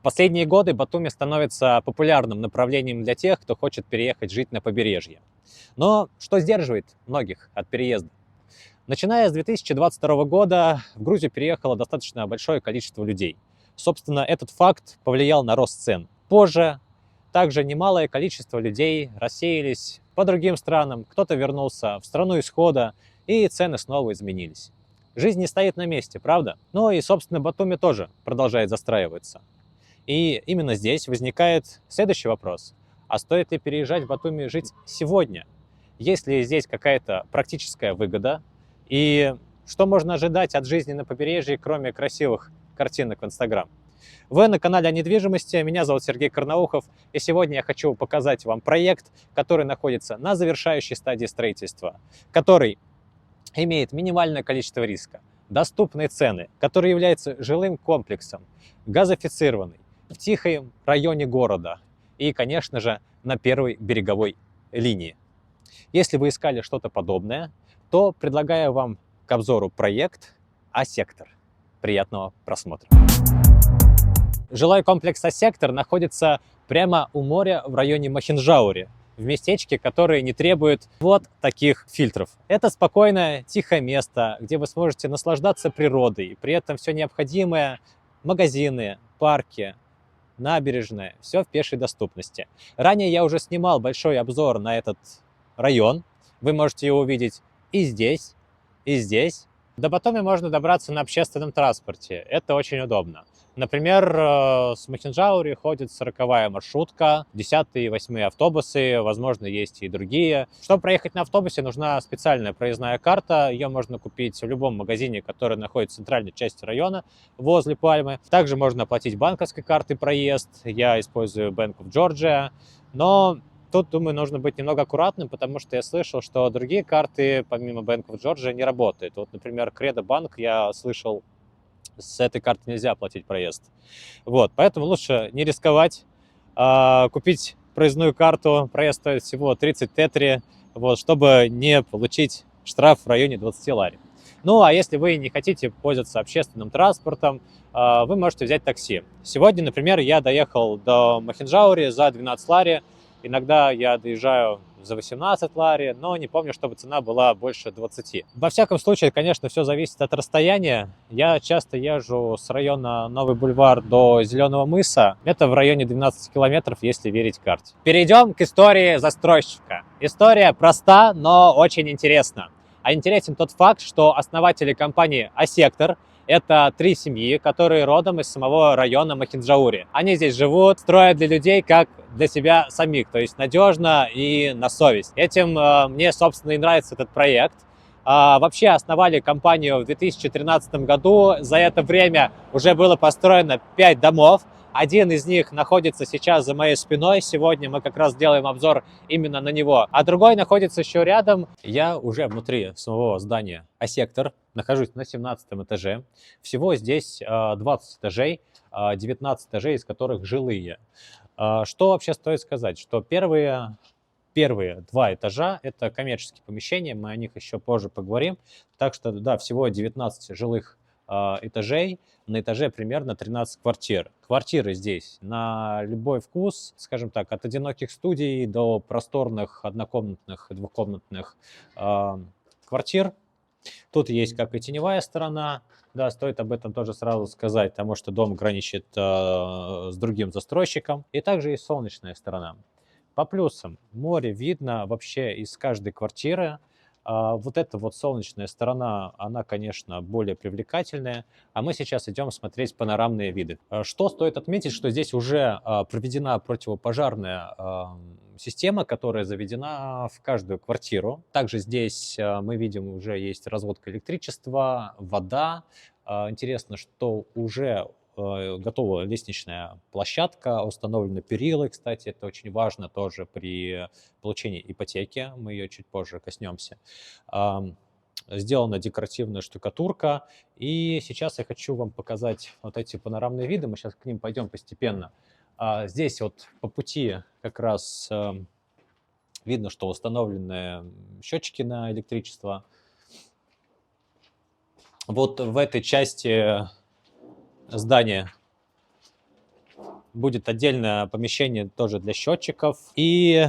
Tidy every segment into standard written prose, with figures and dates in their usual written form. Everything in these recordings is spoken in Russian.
Последние годы Батуми становится популярным направлением для тех, кто хочет переехать жить на побережье. Но что сдерживает многих от переезда? Начиная с 2022 года в Грузию переехало достаточно большое количество людей. Собственно, этот факт повлиял на рост цен. Позже также немалое количество людей рассеялись по другим странам, кто-то вернулся в страну исхода, и цены снова изменились. Жизнь не стоит на месте, правда? Ну и, собственно, Батуми тоже продолжает застраиваться. И именно здесь возникает следующий вопрос. А стоит ли переезжать в Батуми жить сегодня? Есть ли здесь какая-то практическая выгода? И что можно ожидать от жизни на побережье, кроме красивых картинок в Инстаграм? Вы на канале о недвижимости, меня зовут Сергей Карнаухов, и сегодня я хочу показать вам проект, который находится на завершающей стадии строительства, который имеет минимальное количество риска, доступные цены, который является жилым комплексом, газифицированный, в тихом районе города и, конечно же, на первой береговой линии. Если вы искали что-то подобное, то предлагаю вам к обзору проект А-сектор. Приятного просмотра. Жилой комплекс А-сектор находится прямо у моря в районе Махинджаури, в местечке, которое не требует вот таких фильтров. Это спокойное, тихое место, где вы сможете наслаждаться природой, при этом все необходимое, магазины, парки, набережная, все в пешей доступности. Ранее я уже снимал большой обзор на этот район. Вы можете его увидеть и здесь, и здесь. До Батуми можно добраться на общественном транспорте. Это очень удобно. Например, с Махинджаури ходит 40-я маршрутка, 10-е и 8-е автобусы, возможно, есть и другие. Чтобы проехать на автобусе, нужна специальная проездная карта. Ее можно купить в любом магазине, который находится в центральной части района, возле Пальмы. Также можно оплатить банковской картой проезд. Я использую Bank of Georgia. Но тут, думаю, нужно быть немного аккуратным, потому что я слышал, что другие карты, помимо Bank of Georgia, не работают. Вот, например, Credo Bank, я слышал, с этой карты нельзя оплатить проезд. Вот, поэтому лучше не рисковать, купить проездную карту, проезд стоит всего 30 тетри, вот, чтобы не получить штраф в районе 20 лари. Ну, а если вы не хотите пользоваться общественным транспортом, вы можете взять такси. Сегодня, например, я доехал до Махинджаури за 12 лари, иногда я доезжаю за 18 лари, но не помню, чтобы цена была больше 20. Во всяком случае, конечно, все зависит от расстояния. Я часто езжу с района Новый бульвар до Зеленого мыса. Это в районе 12 километров, если верить карте. Перейдем к истории застройщика. История проста, но очень интересна. А интересен тот факт, что основатели компании А-сектор — это 3 семьи, которые родом из самого района Махинджаури. Они здесь живут, строят для людей как для себя самих, то есть надежно и на совесть. Этим мне, собственно, и нравится этот проект. Вообще основали компанию в 2013 году. За это время уже было построено 5 домов. Один из них находится сейчас за моей спиной. Сегодня мы как раз делаем обзор именно на него. А другой находится еще рядом. Я уже внутри самого здания А-сектор. Нахожусь на 17 этаже. Всего здесь 20 этажей, 19 этажей из которых жилые. Что вообще стоит сказать? Что первые 2 этажа — это коммерческие помещения, мы о них еще позже поговорим. Так что, да, всего 19 жилых этажей, на этаже примерно 13 квартир. Квартиры здесь на любой вкус, скажем так, от одиноких студий до просторных однокомнатных и двухкомнатных квартир. Тут есть как и теневая сторона, да, стоит об этом тоже сразу сказать, потому что дом граничит с другим застройщиком. И также есть солнечная сторона. По плюсам: море видно вообще из каждой квартиры. Вот эта вот солнечная сторона, она, конечно, более привлекательная. А мы сейчас идем смотреть панорамные виды. Что стоит отметить, что здесь уже проведена противопожарная система, которая заведена в каждую квартиру. Также здесь мы видим, уже есть разводка электричества, вода. Интересно, что уже готова лестничная площадка, установлены перилы, кстати, это очень важно тоже при получении ипотеки, мы ее чуть позже коснемся. Сделана декоративная штукатурка, и сейчас я хочу вам показать вот эти панорамные виды, мы сейчас к ним пойдем постепенно. Здесь вот по пути как раз видно, что установлены счетчики на электричество. Вот в этой части здания будет отдельное помещение тоже для счетчиков. И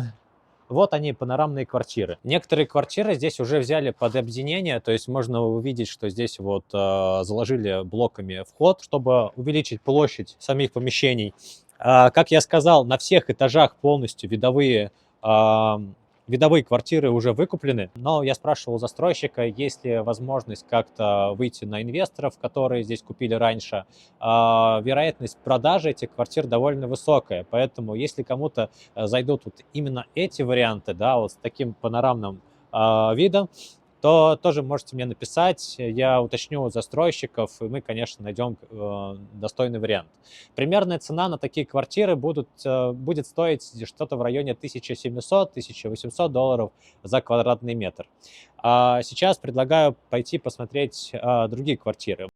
вот они, панорамные квартиры. Некоторые квартиры здесь уже взяли под объединение, то есть можно увидеть, что здесь вот заложили блоками вход, чтобы увеличить площадь самих помещений. Как я сказал, на всех этажах полностью видовые квартиры уже выкуплены, но я спрашивал у застройщика, есть ли возможность как-то выйти на инвесторов, которые здесь купили раньше. Вероятность продажи этих квартир довольно высокая, поэтому если кому-то зайдут вот именно эти варианты, да, вот с таким панорамным видом, то тоже можете мне написать, я уточню у застройщиков, и мы, конечно, найдем достойный вариант. Примерная цена на такие квартиры будет стоить что-то в районе 1700-1800 долларов за квадратный метр. Сейчас предлагаю пойти посмотреть другие квартиры.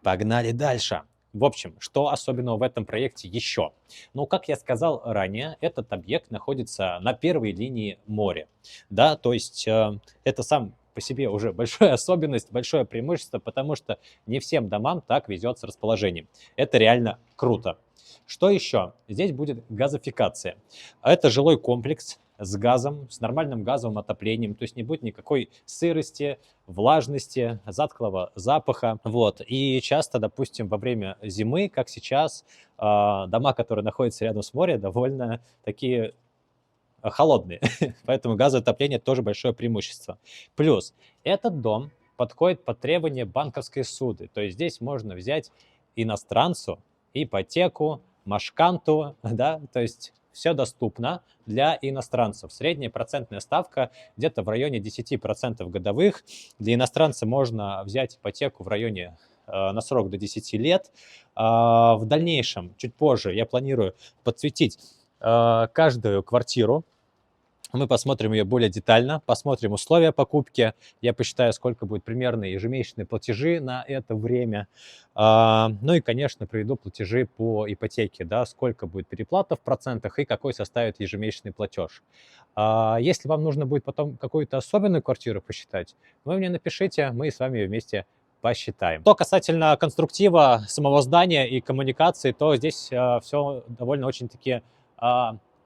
Погнали дальше. В общем, что особенного в этом проекте еще? Ну, как я сказал ранее, этот объект находится на первой линии моря. Да, то есть это сам по себе уже большая особенность, большое преимущество, потому что не всем домам так везет с расположением. Это реально круто. Что еще? Здесь будет газификация. Это жилой комплекс с газом, с нормальным газовым отоплением, то есть не будет никакой сырости, влажности, затхлого запаха. Вот. И часто, допустим, во время зимы, как сейчас, дома, которые находятся рядом с морем, довольно такие холодные, поэтому газоотопление тоже большое преимущество. Плюс этот дом подходит под требования банковской суды, то есть здесь можно взять иностранцу ипотеку, машканту, да, то есть все доступно для иностранцев. Средняя процентная ставка где-то в районе 10% годовых. Для иностранца можно взять ипотеку в районе на срок до 10 лет. В дальнейшем, чуть позже, я планирую подсветить каждую квартиру. Мы посмотрим ее более детально, посмотрим условия покупки. Я посчитаю, сколько будет примерно ежемесячные платежи на это время. Ну и, конечно, приведу платежи по ипотеке, да, сколько будет переплата в процентах и какой составит ежемесячный платеж. Если вам нужно будет потом какую-то особенную квартиру посчитать, вы мне напишите, мы с вами вместе посчитаем. Что касательно конструктива самого здания и коммуникации, то здесь все довольно очень-таки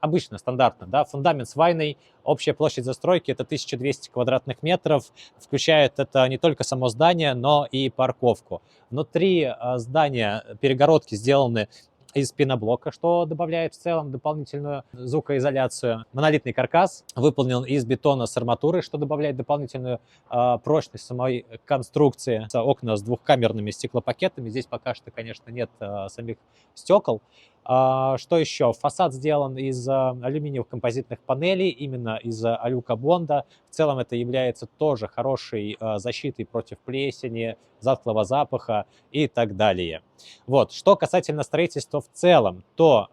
обычно, стандартно, да, фундамент свайный, общая площадь застройки это 1200 квадратных метров, включает это не только само здание, но и парковку. Внутри здания перегородки сделаны из пеноблока, что добавляет в целом дополнительную звукоизоляцию. Монолитный каркас выполнен из бетона с арматурой, что добавляет дополнительную прочность самой конструкции. Окна с двухкамерными стеклопакетами. Здесь пока что, конечно, нет самих стекол. Что еще? Фасад сделан из алюминиевых композитных панелей, именно из алюкобонда. В целом это является тоже хорошей защитой против плесени, затхлого запаха и так далее. Вот. Что касательно строительства в целом, то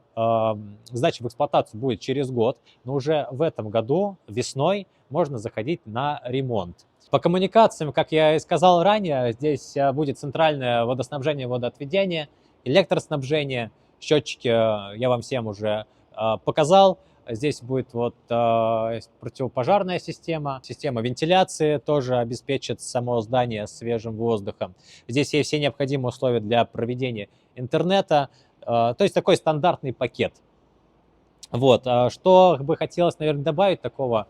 сдача в эксплуатацию будет через год, но уже в этом году весной можно заходить на ремонт. По коммуникациям, как я и сказал ранее, здесь будет центральное водоснабжение, водоотведение, электроснабжение. Счетчики я вам всем уже показал. Здесь будет вот противопожарная система, система вентиляции тоже обеспечит само здание свежим воздухом. Здесь есть все необходимые условия для проведения интернета, то есть такой стандартный пакет. Вот, что бы хотелось, наверное, добавить такого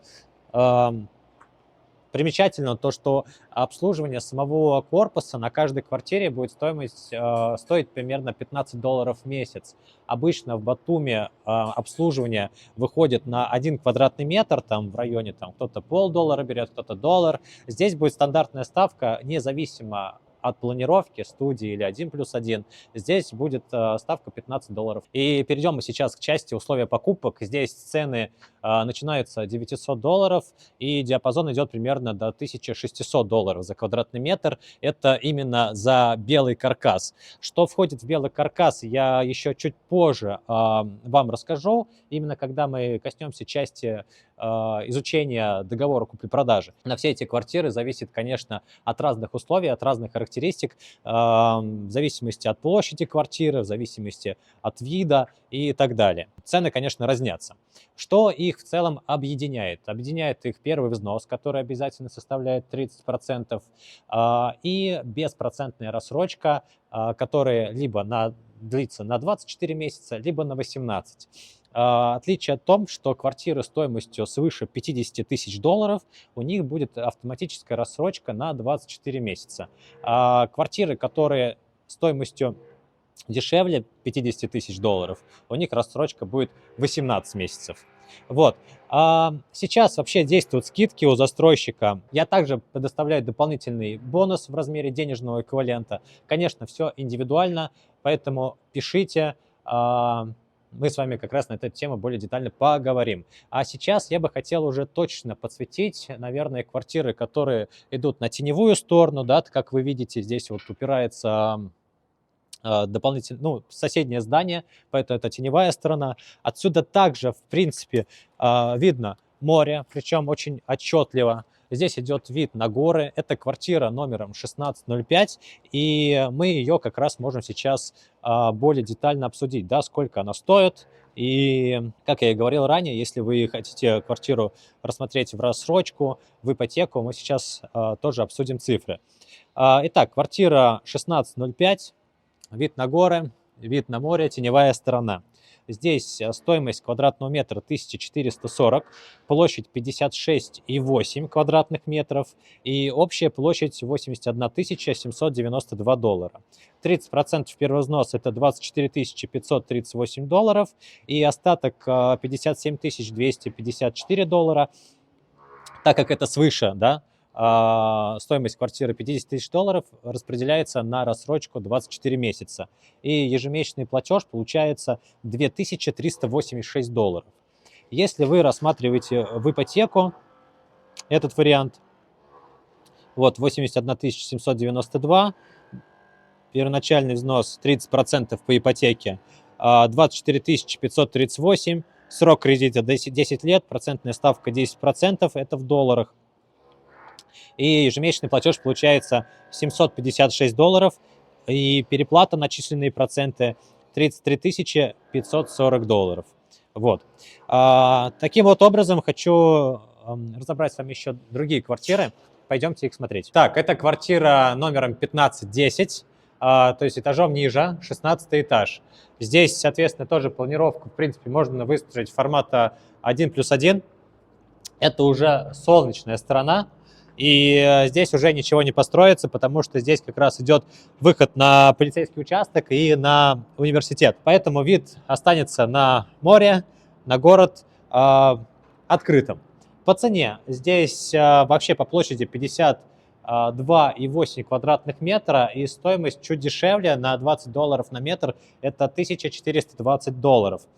примечательно, то, что обслуживание самого корпуса на каждой квартире будет стоить примерно 15 долларов в месяц. Обычно в Батуми обслуживание выходит на 1 квадратный метр, там в районе кто-то $0,5 берет, кто-то $1. Здесь будет стандартная ставка, независимо от планировки студии или 1+1, здесь будет ставка 15 долларов. И перейдем мы сейчас к части условия покупок. Здесь цены начинаются от 900 долларов, и диапазон идет примерно до 1600 долларов за квадратный метр. Это именно за белый каркас. Что входит в белый каркас, я еще чуть позже вам расскажу, именно когда мы коснемся части изучения договора купли-продажи. На все эти квартиры зависит, конечно, от разных условий, от разных характеристик, в зависимости от площади квартиры, в зависимости от вида и так далее. Цены, конечно, разнятся. Что их в целом объединяет? Объединяет их первый взнос, который обязательно составляет 30%, и беспроцентная рассрочка, которая либо на длиться на 24 месяца, либо на 18. Отличие в том, что квартиры стоимостью свыше 50 тысяч долларов, у них будет автоматическая рассрочка на 24 месяца. Квартиры, которые стоимостью дешевле 50 тысяч долларов, у них рассрочка будет 18 месяцев. Вот. Сейчас вообще действуют скидки у застройщика. Я также предоставляю дополнительный бонус в размере денежного эквивалента. Конечно, все индивидуально, поэтому пишите. Мы с вами как раз на эту тему более детально поговорим. А сейчас я бы хотел уже точно подсветить, наверное, квартиры, которые идут на теневую сторону, да, как вы видите, здесь вот упирается дополнительно, ну, соседнее здание, поэтому это теневая сторона. Отсюда также, в принципе, видно море, причем очень отчетливо. Здесь идет вид на горы. Это квартира номером 1605, и мы ее как раз можем сейчас более детально обсудить, да, сколько она стоит. И, как я и говорил ранее, если вы хотите квартиру рассмотреть в рассрочку, в ипотеку, мы сейчас тоже обсудим цифры. Итак, квартира 1605. Вид на горы, вид на море, теневая сторона. Здесь стоимость квадратного метра 1440, площадь 56,8 квадратных метров и общая площадь 81 792 доллара. 30% первый взнос это 24 538 долларов и остаток 57 254 доллара. Так как это свыше, да, стоимость квартиры 50 тысяч долларов распределяется на рассрочку 24 месяца. И ежемесячный платеж получается 2386 долларов. Если вы рассматриваете в ипотеку этот вариант, вот 81 792, первоначальный взнос 30% по ипотеке, 24 538, срок кредита 10 лет, процентная ставка 10%, это в долларах. И ежемесячный платеж получается 756 долларов, и переплата начисленные проценты 33 540 долларов. Вот. Таким вот образом хочу разобрать с вами еще другие квартиры. Пойдемте их смотреть. Так, это квартира номером 1510, то есть этажом ниже, 16 этаж. Здесь, соответственно, тоже планировку, в принципе, можно выстроить формата 1+1. Это уже солнечная сторона. И здесь уже ничего не построится, потому что здесь как раз идет выход на полицейский участок и на университет. Поэтому вид останется на море, на город открытым. По цене здесь вообще по площади 52,8 квадратных метра и стоимость чуть дешевле на 20 долларов на метр, это 1420 долларов.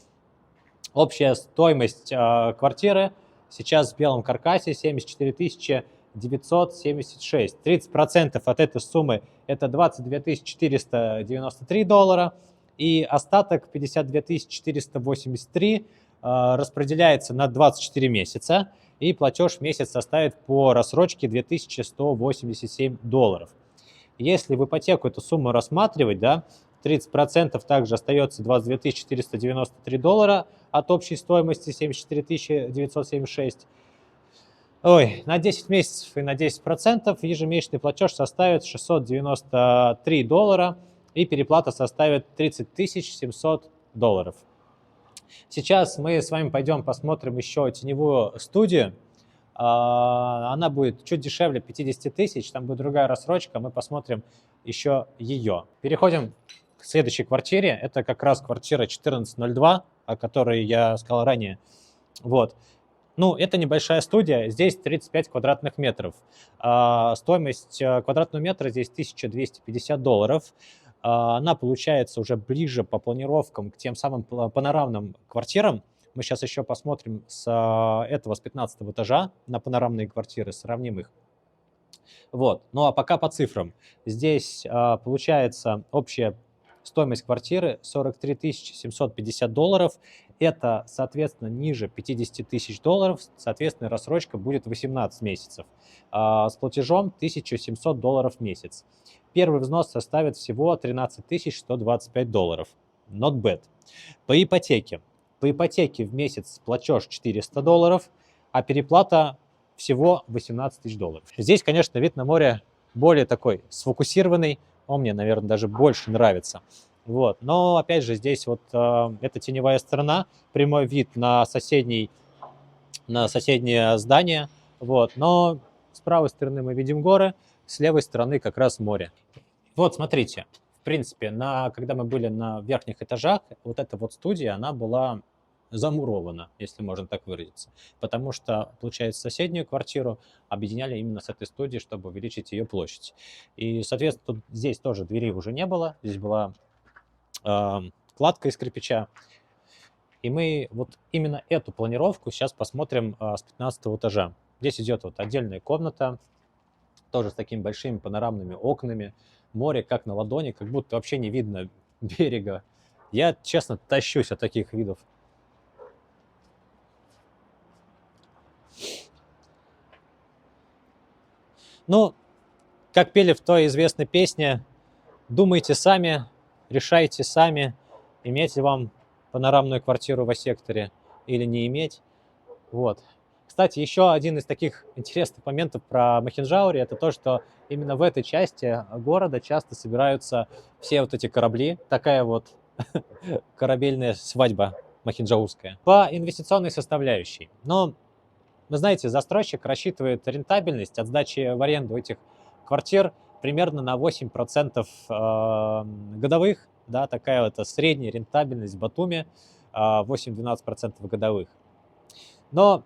Общая стоимость квартиры сейчас в белом каркасе 74 976. 30% от этой суммы это 22 493 доллара. И остаток 52 483 распределяется на 24 месяца. И платеж в месяц составит по рассрочке 2187 долларов. Если в ипотеку эту сумму рассматривать, да, 30% также остается 22 493 доллара от общей стоимости 74 976. На 10 месяцев и на 10% ежемесячный платеж составит 693 доллара и переплата составит 30 700 долларов. Сейчас мы с вами пойдем посмотрим еще теневую студию. Она будет чуть дешевле 50 тысяч, там будет другая рассрочка, мы посмотрим еще ее. Переходим к следующей квартире. Это как раз квартира 1402, о которой я сказал ранее. Вот. Ну, это небольшая студия, здесь 35 квадратных метров. Стоимость квадратного метра здесь 1250 долларов. Она получается уже ближе по планировкам к тем самым панорамным квартирам. Мы сейчас еще посмотрим с 15 этажа на панорамные квартиры, сравним их. Вот. Ну а пока по цифрам. Здесь получается общая стоимость квартиры 43 750 долларов. Это, соответственно, ниже 50 тысяч долларов. Соответственно, рассрочка будет 18 месяцев. С платежом 1700 долларов в месяц. Первый взнос составит всего 13 125 долларов. Not bad. По ипотеке. По ипотеке в месяц платеж 400 долларов, а переплата всего 18 тысяч долларов. Здесь, конечно, вид на море более такой сфокусированный. Он мне, наверное, даже больше нравится. Вот. Но, опять же, здесь вот эта теневая сторона, прямой вид на соседнее здание. Вот. Но с правой стороны мы видим горы, с левой стороны как раз море. Вот, смотрите, в принципе, когда мы были на верхних этажах, вот эта вот студия, она была замурована, если можно так выразиться. Потому что, получается, соседнюю квартиру объединяли именно с этой студией, чтобы увеличить ее площадь. И, соответственно, тут, здесь тоже двери уже не было, здесь была кладка из кирпича. И мы вот именно эту планировку сейчас посмотрим с 15 этажа. Здесь идет вот отдельная комната, тоже с такими большими панорамными окнами. Море как на ладони, как будто вообще не видно берега. Я, честно, тащусь от таких видов. Ну, как пели в той известной песне, думайте сами, решайте сами, иметь ли вам панорамную квартиру в секторе или не иметь. Вот. Кстати, еще один из таких интересных моментов про Мохинджаури, это то, что именно в этой части города часто собираются все вот эти корабли. Такая вот корабельная свадьба мохинджаурская. По инвестиционной составляющей. Но, вы знаете, застройщик рассчитывает рентабельность от сдачи в аренду этих квартир примерно на 8% годовых. Да, такая вот средняя рентабельность в Батуми, 8-12% годовых. Но,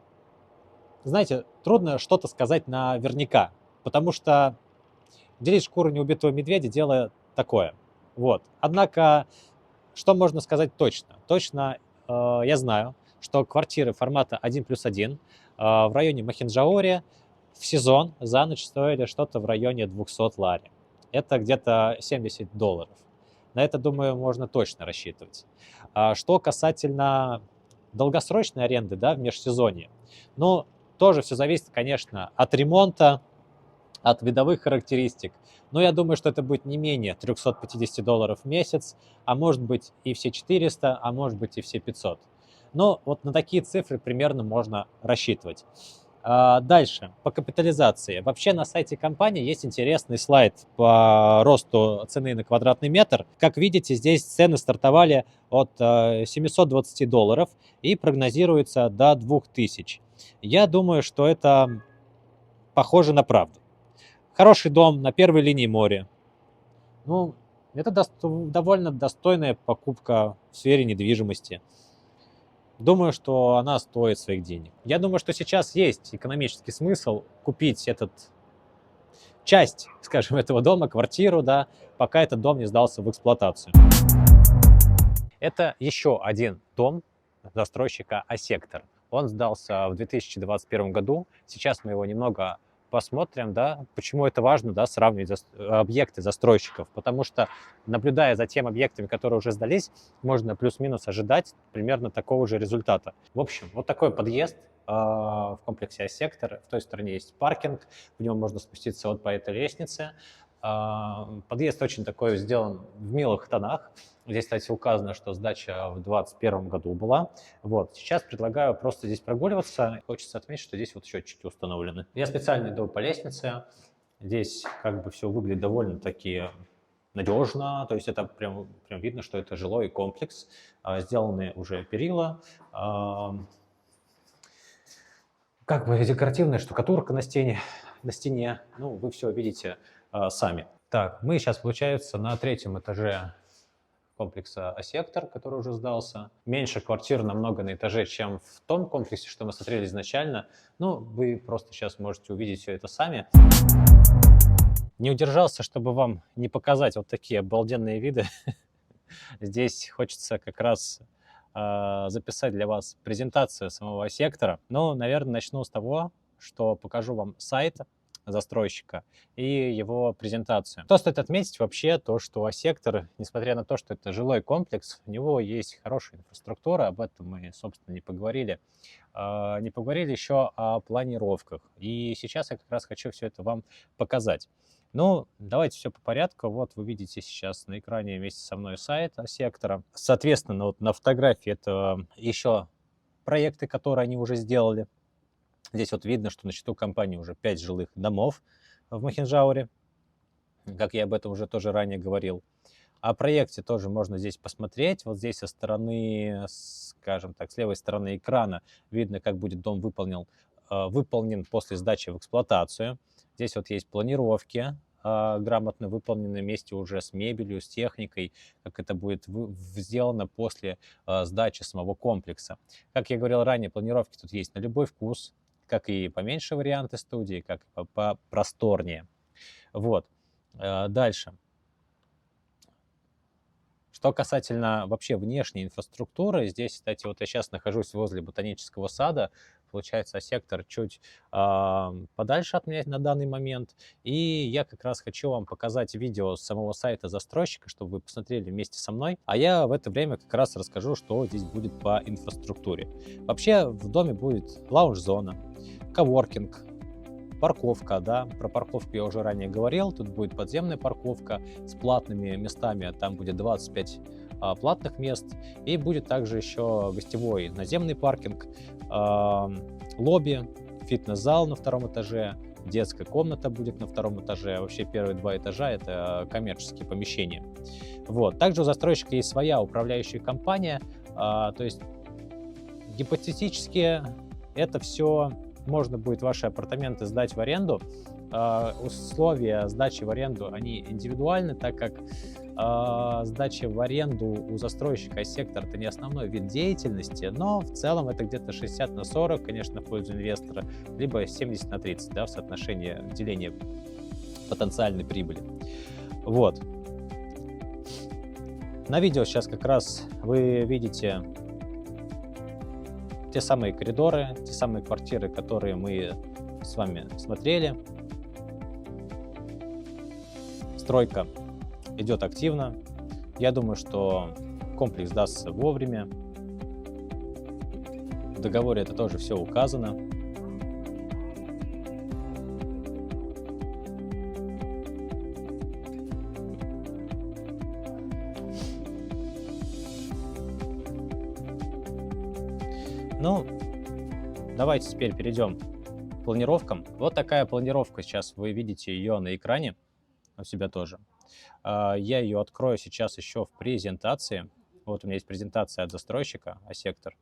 знаете, трудно что-то сказать наверняка, потому что делить шкуру неубитого медведя – дело такое. Вот. Однако, что можно сказать точно? Точно я знаю, что квартиры формата 1+1 в районе Мохинджаори в сезон за ночь стоили что-то в районе 200 лари. Это где-то $70. На это, думаю, можно точно рассчитывать. Что касательно долгосрочной аренды, да, в межсезонье, ну, тоже все зависит, конечно, от ремонта, от видовых характеристик. Но я думаю, что это будет не менее $350 в месяц, а может быть и все 400, а может быть и все 500. Но вот на такие цифры примерно можно рассчитывать. Дальше, по капитализации. Вообще на сайте компании есть интересный слайд по росту цены на квадратный метр. Как видите, здесь цены стартовали от $720 и прогнозируются до 2000. Я думаю, что это похоже на правду. Хороший дом на первой линии моря. Ну, это довольно достойная покупка в сфере недвижимости. Думаю, что она стоит своих денег. Я думаю, что сейчас есть экономический смысл купить часть, скажем, этого дома, квартиру, да, пока этот дом не сдался в эксплуатацию. Это еще один дом застройщика А-Сектор. Он сдался в 2021 году. Сейчас мы его немного посмотрим, да, почему это важно, да, сравнивать объекты застройщиков, потому что, наблюдая за теми объектами, которые уже сдались, можно плюс-минус ожидать примерно такого же результата. В общем, вот такой подъезд в комплексе А-Сектор. В той стороне есть паркинг, в нем можно спуститься вот по этой лестнице. Подъезд очень такой сделан в милых тонах. Здесь, кстати, указано, что сдача в 2021 году была. Вот. Сейчас предлагаю просто здесь прогуливаться. Хочется отметить, что здесь вот счетчики установлены. Я специально иду по лестнице. Здесь как бы все выглядит довольно-таки надежно. То есть это прям видно, что это жилой комплекс. Сделаны уже перила. Как бы декоративная штукатурка на стене. Ну, вы все видите сами. Так, мы сейчас, получается, на 3-м этаже комплекса А-Сектор, который уже сдался. Меньше квартир намного на этаже, чем в том комплексе, что мы смотрели изначально. Ну, вы просто сейчас можете увидеть все это сами. Не удержался, чтобы вам не показать вот такие обалденные виды. Здесь хочется как раз записать для вас презентацию самого А-Сектора. Ну, наверное, начну с того, что покажу вам сайт застройщика и его презентацию. Что стоит отметить вообще, то, что А-Сектор, несмотря на то, что это жилой комплекс, у него есть хорошая инфраструктура, об этом мы, собственно, не поговорили. Не поговорили еще о планировках. И сейчас я как раз хочу все это вам показать. Ну, давайте все по порядку. Вот вы видите сейчас на экране вместе со мной сайт А-Сектора. Соответственно, вот на фотографии это еще проекты, которые они уже сделали. Здесь вот видно, что на счету компании уже 5 жилых домов в Мохинджауре, как я об этом уже тоже ранее говорил. О проекте тоже можно здесь посмотреть. Вот здесь со стороны, скажем так, с левой стороны экрана видно, как будет дом выполнен после сдачи в эксплуатацию. Здесь вот есть планировки, грамотно выполнены вместе уже с мебелью, с техникой, как это будет сделано после сдачи самого комплекса. Как я говорил ранее, планировки тут есть на любой вкус, как и поменьше варианты студии, как и попросторнее. Вот. Дальше. Что касательно вообще внешней инфраструктуры, здесь, кстати, вот я сейчас нахожусь возле ботанического сада, получается, сектор чуть подальше от меня на данный момент, и я как раз хочу вам показать видео с самого сайта застройщика, чтобы вы посмотрели вместе со мной, а я в это время как раз расскажу, что здесь будет по инфраструктуре. Вообще в доме будет лаунж-зона, коворкинг, парковка, да, про парковку я уже ранее говорил, тут будет подземная парковка с платными местами, там будет 25 платных мест, и будет также еще гостевой наземный паркинг, лобби, фитнес-зал на втором этаже, детская комната будет на втором этаже, вообще первые 2 этажа это коммерческие помещения. Вот. Также у застройщика есть своя управляющая компания, то есть гипотетически это все можно будет ваши апартаменты сдать в аренду. Условия сдачи в аренду, они индивидуальны, так как сдача в аренду у застройщика и сектора это не основной вид деятельности, но в целом это где-то 60/40, конечно, в пользу инвестора, либо 70/30, да, в соотношении деления потенциальной прибыли. Вот. На видео сейчас как раз вы видите те самые коридоры, те самые квартиры, которые мы с вами смотрели. Стройка идет активно. Я думаю, что комплекс сдастся вовремя. В договоре это тоже все указано. Ну, давайте теперь перейдем к планировкам. Вот такая планировка, сейчас вы видите ее на экране, у себя тоже. Я ее открою сейчас еще в презентации. Вот у меня есть презентация от застройщика, сектор.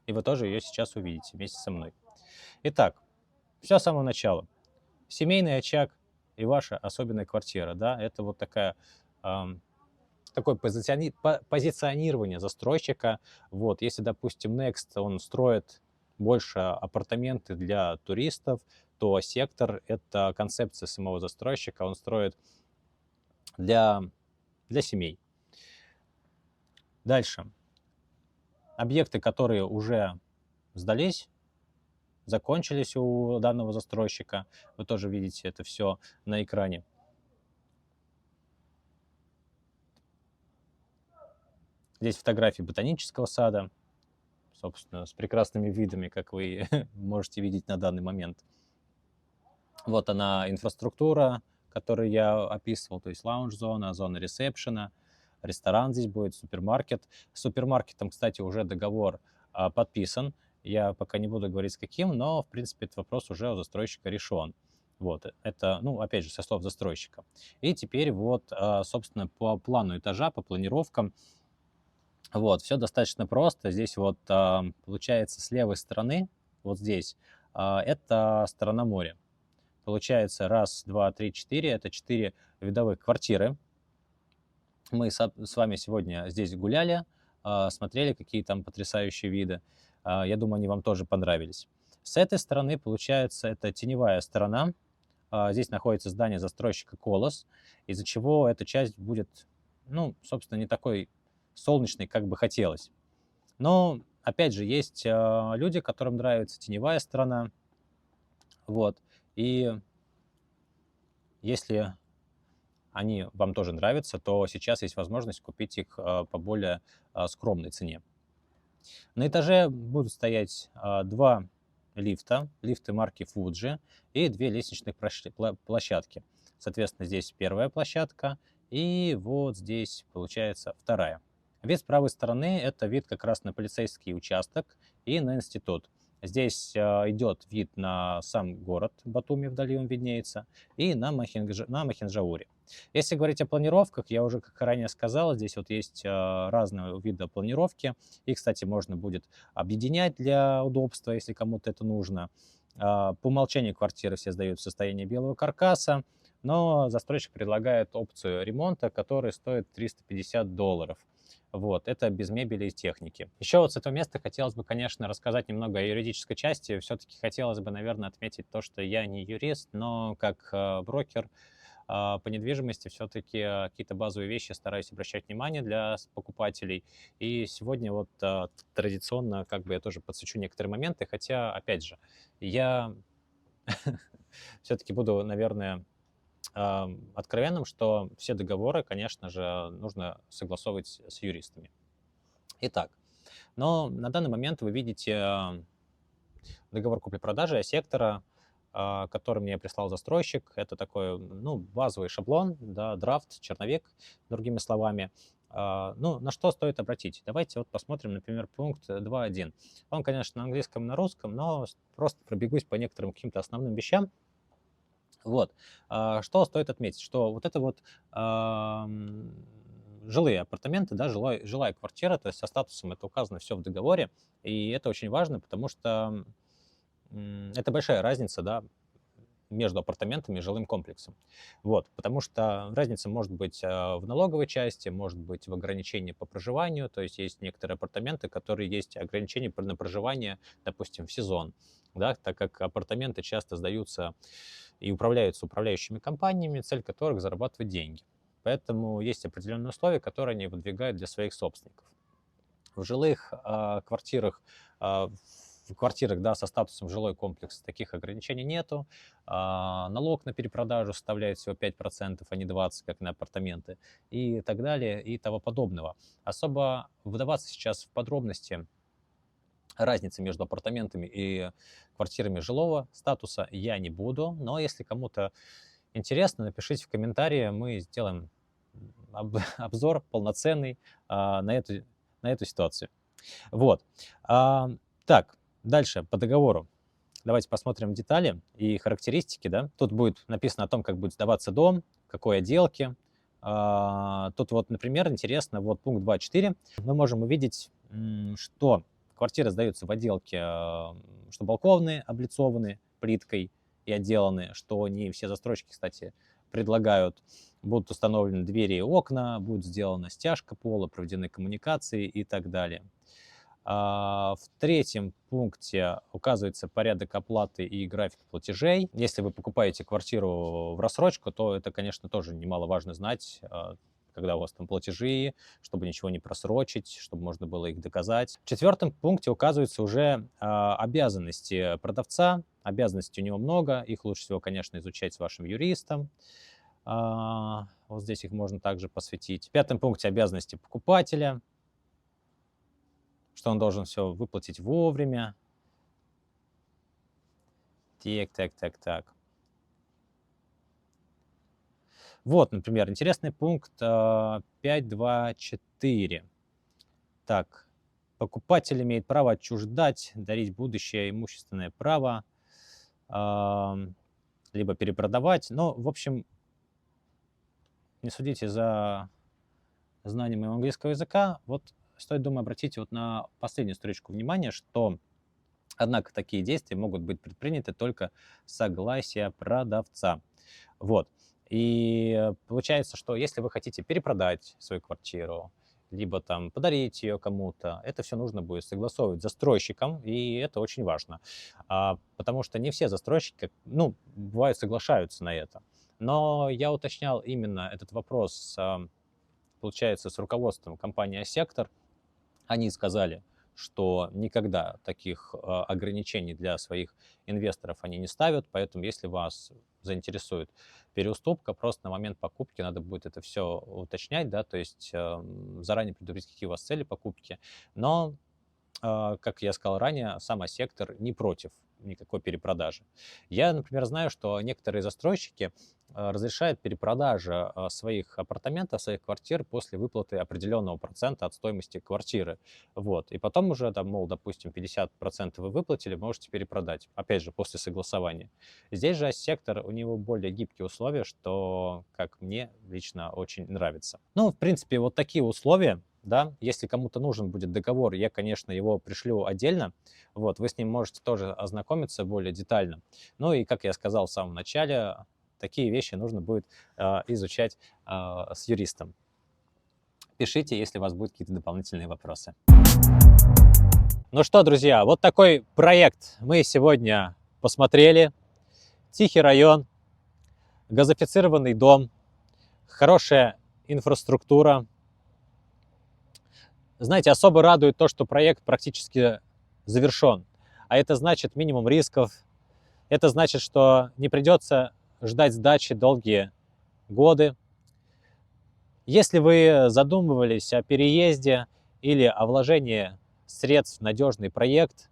И вы тоже ее сейчас увидите вместе со мной. Итак, все с самого начала. Семейный очаг и ваша особенная квартира, да, это вот такая... такое позиционирование застройщика. Вот, если, допустим, Next, он строит больше апартаменты для туристов, то сектор — это концепция самого застройщика, он строит для семей. Дальше. Объекты, которые уже сдались, закончились у данного застройщика, вы тоже видите это все на экране. Здесь фотографии ботанического сада, собственно, с прекрасными видами, как вы можете видеть на данный момент. Вот она инфраструктура, которую я описывал, то есть лаунж-зона, зона ресепшена, ресторан здесь будет, супермаркет. С супермаркетом, кстати, уже договор подписан. Я пока не буду говорить с каким, но, в принципе, этот вопрос уже у застройщика решен. Вот, это, ну, опять же, со слов застройщика. И теперь вот, собственно, по плану этажа, по планировкам, вот, все достаточно просто. Здесь вот получается с левой стороны, вот здесь, это сторона моря. Получается 1, 2, 3, 4, это 4 видовых квартиры. Мы с вами сегодня здесь гуляли, смотрели, какие там потрясающие виды. Я думаю, они вам тоже понравились. С этой стороны, получается, это теневая сторона. Здесь находится здание застройщика «Колос», из-за чего эта часть будет, ну, собственно, не такой солнечный, как бы хотелось. Но, опять же, есть люди, которым нравится теневая сторона. Вот. И если они вам тоже нравятся, то сейчас есть возможность купить их по более скромной цене. На этаже будут стоять 2 лифта, лифты марки Fuji и 2 лестничных площадки. Соответственно, здесь первая площадка и вот здесь получается вторая. Вид с правой стороны — это вид как раз на полицейский участок и на институт. Здесь идет вид на сам город Батуми, вдали он виднеется, и на Махинджауре. Если говорить о планировках, я уже, как ранее сказал, здесь вот есть разные виды планировки. Их, кстати, можно будет объединять для удобства, если кому-то это нужно. По умолчанию квартиры все сдают в состоянии белого каркаса, но застройщик предлагает опцию ремонта, которая стоит $350. Вот, это без мебели и техники. Еще вот с этого места хотелось бы, конечно, рассказать немного о юридической части. Все-таки хотелось бы, наверное, отметить то, что я не юрист, но как брокер по недвижимости все-таки какие-то базовые вещи стараюсь обращать внимание для покупателей. И сегодня вот традиционно как бы я тоже подсвечу некоторые моменты, хотя, опять же, я все-таки буду, наверное, откровенным, что все договоры, конечно же, нужно согласовывать с юристами. Итак, но на данный момент вы видите договор купли-продажи сектора, который мне прислал застройщик. Это такой, ну, базовый шаблон, да, драфт, черновик, другими словами. Ну, на что стоит обратить? Давайте вот посмотрим, например, пункт 2.1. Он, конечно, на английском и на русском, но просто пробегусь по некоторым каким-то основным вещам. Вот. Что стоит отметить? Что вот это вот жилые апартаменты, да, жилая квартира, то есть со статусом это указано все в договоре, и это очень важно, потому что это большая разница, да, между апартаментами и жилым комплексом. Вот, потому что разница может быть в налоговой части, может быть в ограничении по проживанию, то есть есть некоторые апартаменты, которые есть ограничения на проживание, допустим, в сезон, да, так как апартаменты часто сдаются и управляются управляющими компаниями, цель которых зарабатывать деньги. Поэтому есть определенные условия, которые они выдвигают для своих собственников. В жилых квартирах, в квартирах, да, со статусом жилой комплекс таких ограничений нету. Налог на перепродажу составляет всего 5%, а не 20%, как на апартаменты, и так далее, и того подобного. Особо вдаваться сейчас в подробности разницы между апартаментами и квартирами жилого статуса я не буду, но если кому-то интересно, напишите в комментарии, мы сделаем обзор полноценный на эту ситуацию. Вот. А, так, дальше по договору. Давайте посмотрим детали и характеристики. Да? Тут будет написано о том, как будет сдаваться дом, какой отделки. Тут вот, например, интересно, вот пункт 2.4. Мы можем увидеть, что квартиры сдаются в отделке, что балконы облицованы плиткой и отделаны, что не все застройщики, кстати, предлагают. Будут установлены двери и окна, будет сделана стяжка пола, проведены коммуникации и так далее. В третьем пункте указывается порядок оплаты и график платежей. Если вы покупаете квартиру в рассрочку, то это, конечно, тоже немаловажно знать, когда у вас там платежи, чтобы ничего не просрочить, чтобы можно было их доказать. В четвертом пункте указываются уже обязанности продавца. Обязанностей у него много, их лучше всего, конечно, изучать с вашим юристом. Вот здесь их можно также посвятить. В пятом пункте обязанности покупателя, что он должен все выплатить вовремя. Так. Вот, например, интересный пункт 5.2.4. Так, покупатель имеет право отчуждать, дарить будущее имущественное право, либо перепродавать. Ну, в общем, не судите за знанием моего английского языка. Вот стоит, думаю, обратить вот на последнюю строчку внимания, что, однако, такие действия могут быть предприняты только с согласия продавца. Вот. И получается, что если вы хотите перепродать свою квартиру, либо там подарить ее кому-то, это все нужно будет согласовывать с застройщиком, и это очень важно. Потому что не все застройщики, ну, бывают, соглашаются на это. Но я уточнял именно этот вопрос, получается, с руководством компании «Сектор». Они сказали, что никогда таких ограничений для своих инвесторов они не ставят, поэтому если вас заинтересует переуступка, просто на момент покупки надо будет это все уточнять, да, то есть заранее предупредить, какие у вас цели покупки. Но, как я сказал ранее, сам сектор не против никакой перепродажи. Я, например, знаю, что некоторые застройщики разрешают перепродажу своих апартаментов, своих квартир после выплаты определенного процента от стоимости квартиры. Вот. И потом уже, там, мол, допустим, 50% вы выплатили, можете перепродать. Опять же, после согласования. Здесь же сектор, у него более гибкие условия, что, как мне лично, очень нравится. Ну, в принципе, вот такие условия. Да, если кому-то нужен будет договор, я, конечно, его пришлю отдельно. Вот, вы с ним можете тоже ознакомиться более детально. Ну и, как я сказал в самом начале, такие вещи нужно будет изучать с юристом. Пишите, если у вас будут какие-то дополнительные вопросы. Ну что, друзья, вот такой проект мы сегодня посмотрели. Тихий район, газифицированный дом, хорошая инфраструктура. Знаете, особо радует то, что проект практически завершен. А это значит минимум рисков. Это значит, что не придется ждать сдачи долгие годы. Если вы задумывались о переезде или о вложении средств в надежный проект,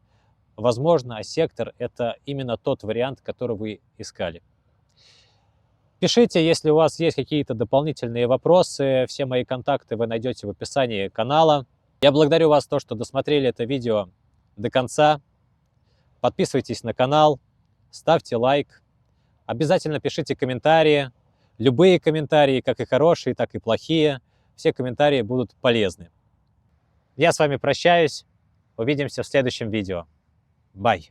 возможно, сектор – это именно тот вариант, который вы искали. Пишите, если у вас есть какие-то дополнительные вопросы. Все мои контакты вы найдете в описании канала. Я благодарю вас за то, что досмотрели это видео до конца. Подписывайтесь на канал, ставьте лайк. Обязательно пишите комментарии. Любые комментарии, как и хорошие, так и плохие. Все комментарии будут полезны. Я с вами прощаюсь. Увидимся в следующем видео. Bye.